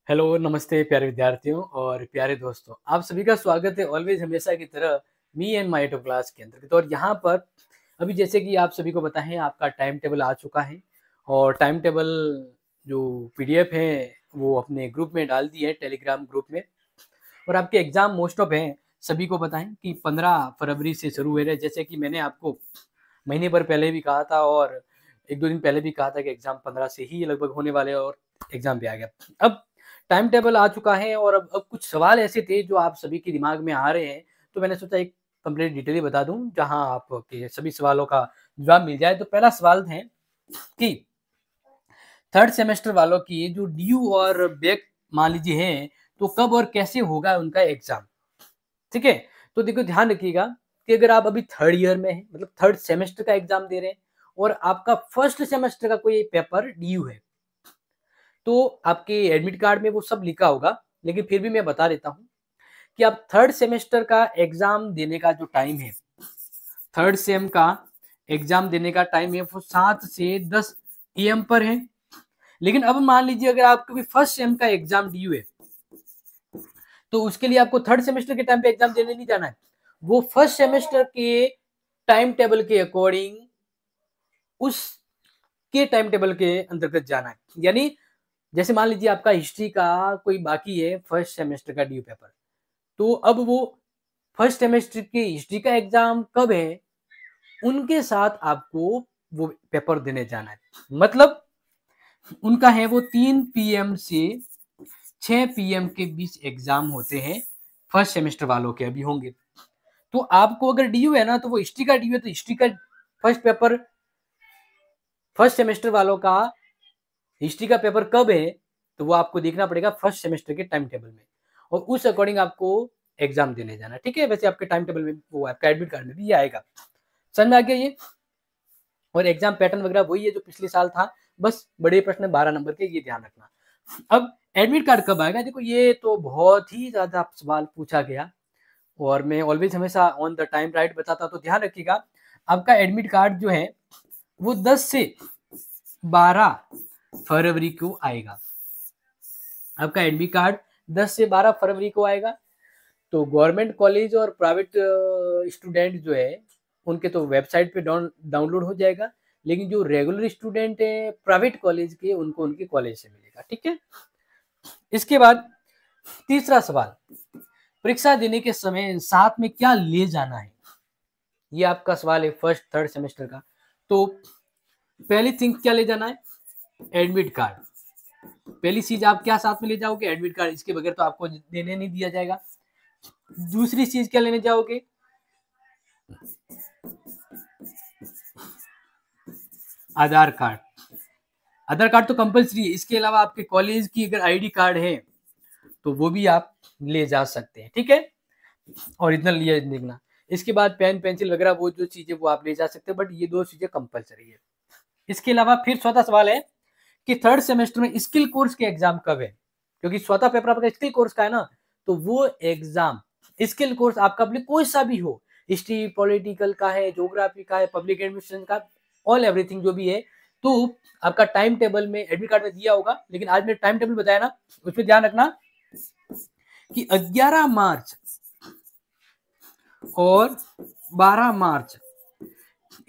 Hello, नमस्ते प्यारे विद्यार्थियों और प्यारे दोस्तों। आप सभी का स्वागत है ऑलवेज हमेशा की तरह me and my two class के अंतर्गत। और यहाँ पर अभी जैसे कि आप सभी को पता है आपका टाइम टेबल आ चुका है और टाइम टेबल जो पीडीएफ है वो अपने ग्रुप में डाल दी है, टेलीग्राम ग्रुप में। और आपके एग्जाम मोस्ट ऑफ हैं, सभी को पता है कि 15 फरवरी से शुरू हुए रहे। जैसे कि मैंने आपको महीने भर पहले भी कहा था और एक दो दिन पहले भी कहा था कि एग्जाम 15 से ही लगभग होने वाले हैं और एग्जाम भी आ गया। अब टाइम टेबल आ चुका है और अब कुछ सवाल ऐसे थे जो आप सभी के दिमाग में आ रहे हैं, तो मैंने सोचा एक कंप्लीट डिटेल बता दूं जहां आपके सभी सवालों का जवाब मिल जाए। तो पहला सवाल है कि थर्ड सेमेस्टर वालों की जो ड्यू और बैक मान लीजिए है, तो कब और कैसे होगा उनका एग्जाम। ठीक है, तो देखो ध्यान रखिएगा कि अगर आप अभी थर्ड ईयर में हैं, मतलब थर्ड सेमेस्टर का एग्जाम दे रहे हैं और आपका फर्स्ट सेमेस्टर का कोई पेपर ड्यू है, तो आपके एडमिट कार्ड में वो सब लिखा होगा। लेकिन फिर भी मैं बता देता हूं कि आप थर्ड सेमेस्टर का एग्जाम देने का जो टाइम है, थर्ड सेम का एग्जाम देने का टाइम है वो 7 से 10 AM पर है। लेकिन अब मान लीजिए अगर आपका भी फर्स्ट सेम का एग्जाम ड्यू है, तो उसके लिए आपको थर्ड सेमेस्टर के टाइम पे एग्जाम देने नहीं जाना है। वो फर्स्ट सेमेस्टर के टाइम टेबल के अकॉर्डिंग उसके टाइम टेबल के अंतर्गत जाना है। यानी जैसे मान लीजिए आपका हिस्ट्री का कोई बाकी है फर्स्ट सेमेस्टर का ड्यू पेपर, तो अब वो फर्स्ट सेमेस्टर की हिस्ट्री का एग्जाम कब है, उनके साथ आपको वो पेपर देने जाना है। मतलब उनका है वो 3 PM से 6 PM के बीच एग्जाम होते हैं, फर्स्ट सेमेस्टर वालों के अभी होंगे। तो आपको अगर ड्यू है ना, तो वो हिस्ट्री का ड्यू है तो हिस्ट्री का फर्स्ट पेपर, फर्स्ट सेमेस्टर वालों का हिस्ट्री का पेपर कब है, तो वो आपको देखना पड़ेगा फर्स्ट सेमेस्टर के टाइम टेबल में और उस अकॉर्डिंग आपको एग्जाम देने जाना। ठीक है, वैसे आपके टाइम टेबल में वो आपका एडमिट कार्ड में भी ये आएगा। समझ में आ गया ये। और एग्जाम पैटर्न वगैरह वही है जो पिछले साल था, बस बड़े प्रश्न 12 नंबर के, ये ध्यान रखना। अब एडमिट कार्ड कब आएगा, देखो ये तो बहुत ही ज्यादा सवाल पूछा गया और मैं ऑलवेज हमेशा ऑन द टाइम राइट बताता, तो ध्यान रखिएगा। आपका एडमिट कार्ड जो है वो 10 से 12 फरवरी को आएगा। आपका एडमिट कार्ड 10 से 12 फरवरी को आएगा। तो गवर्नमेंट कॉलेज और प्राइवेट स्टूडेंट जो है उनके तो वेबसाइट पे डाउनलोड हो जाएगा, लेकिन जो रेगुलर स्टूडेंट है प्राइवेट कॉलेज के, उनको उनके कॉलेज से मिलेगा। ठीक है, इसके बाद तीसरा सवाल, परीक्षा देने के समय साथ में क्या ले जाना है, ये आपका सवाल है फर्स्ट थर्ड सेमेस्टर का। तो पहली थिंग क्या ले जाना है, एडमिट कार्ड। पहली चीज आप क्या साथ में ले जाओगे, एडमिट कार्ड, इसके बगैर तो आपको देने नहीं दिया जाएगा। दूसरी चीज क्या लेने जाओगे, आधार कार्ड। आधार कार्ड तो कंपलसरी है, इसके अलावा आपके कॉलेज की अगर आईडी कार्ड है तो वो भी आप ले जा सकते हैं। ठीक है, ओरिजिनल लिए देखना। इसके बाद पेन पेंसिल वगैरह वो जो चीजें वो आप ले जा सकते हैं, बट ये दो चीजें कंपलसरी है। इसके अलावा फिर चौथा सवाल है कि थर्ड सेमेस्टर में स्किल कोर्स के एग्जाम कब है, क्योंकि चौथा पेपर आपका स्किल कोर्स का है ना, तो वो एग्जाम स्किल कोर्स आपका अपने कोई सा भी हो, हिस्ट्री पॉलिटिकल का है, ज्योग्राफी का है, पब्लिक एडमिनिस्ट्रेशन का, ऑल एवरीथिंग जो भी है, तो आपका टाइम टेबल में एडमिट कार्ड में दिया होगा। लेकिन आज मैंने टाइम टेबल बताया ना, उसमें ध्यान रखना कि 11 मार्च और 12 मार्च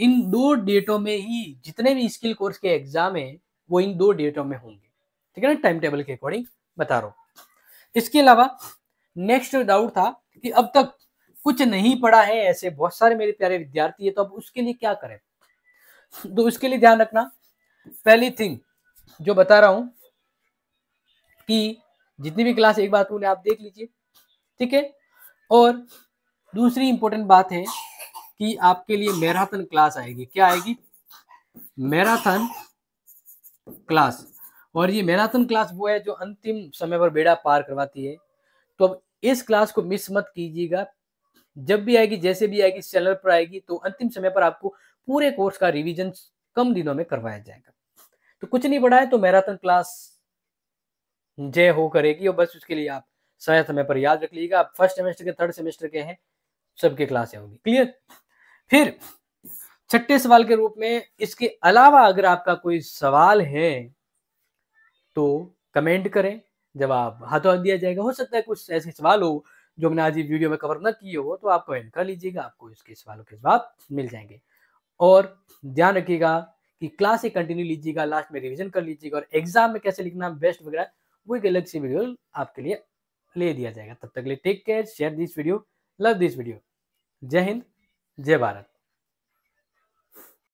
इन दो डेटों में ही जितने भी स्किल कोर्स के एग्जाम है वो इन दो डेटों में होंगे। ठीक है ना, टाइम टेबल के अकॉर्डिंग बता रहा हूं। इसके अलावा नेक्स्ट डाउट था कि अब तक कुछ नहीं पढ़ा है, ऐसे बहुत सारे मेरे प्यारे विद्यार्थी है, तो अब उसके लिए क्या करें। तो उसके लिए ध्यान रखना, पहली थिंग जो बता रहा हूं कि जितनी भी क्लास एक बात उन्हें आप देख लीजिए। ठीक है, और दूसरी इंपॉर्टेंट बात है कि आपके लिए मैराथन क्लास आएगी। क्या आएगी, मैराथन क्लास। और ये मैराथन क्लास वो है जो अंतिम समय पर बेड़ा पार करवाती है। तो अब इस क्लास को मिस मत कीजिएगा, जब भी आएगी, जैसे भी आएगी, चैनल पर आएगी, तो अंतिम समय पर आपको पूरे कोर्स का रिवीजन कम दिनों में करवाया जाएगा। तो कुछ नहीं पढ़ा है तो मैराथन क्लास जय हो करेगी, और बस उसके लिए आप समय समय पर याद रख लीजिएगा। आप फर्स्ट सेमेस्टर के थर्ड सेमेस्टर के हैं, सबके क्लासें होंगी। क्लियर। फिर छठे सवाल के रूप में इसके अलावा अगर आपका कोई सवाल है तो कमेंट करें, जवाब हाथों हाथ दिया जाएगा। हो सकता है कुछ ऐसे सवाल हो जो मैंने आज की वीडियो में कवर ना किए हो, तो आप कमेंट कर लीजिएगा, आपको इसके सवालों के जवाब मिल जाएँगे। और ध्यान रखिएगा कि क्लास से कंटिन्यू लीजिएगा, लास्ट में रिवीजन कर लीजिएगा और एग्ज़ाम में कैसे लिखना बेस्ट वगैरह वो एक अलग से वीडियो आपके लिए ले दिया जाएगा। तब तक के लिए take care, share this video, love this video. जय हिंद, जय भारत।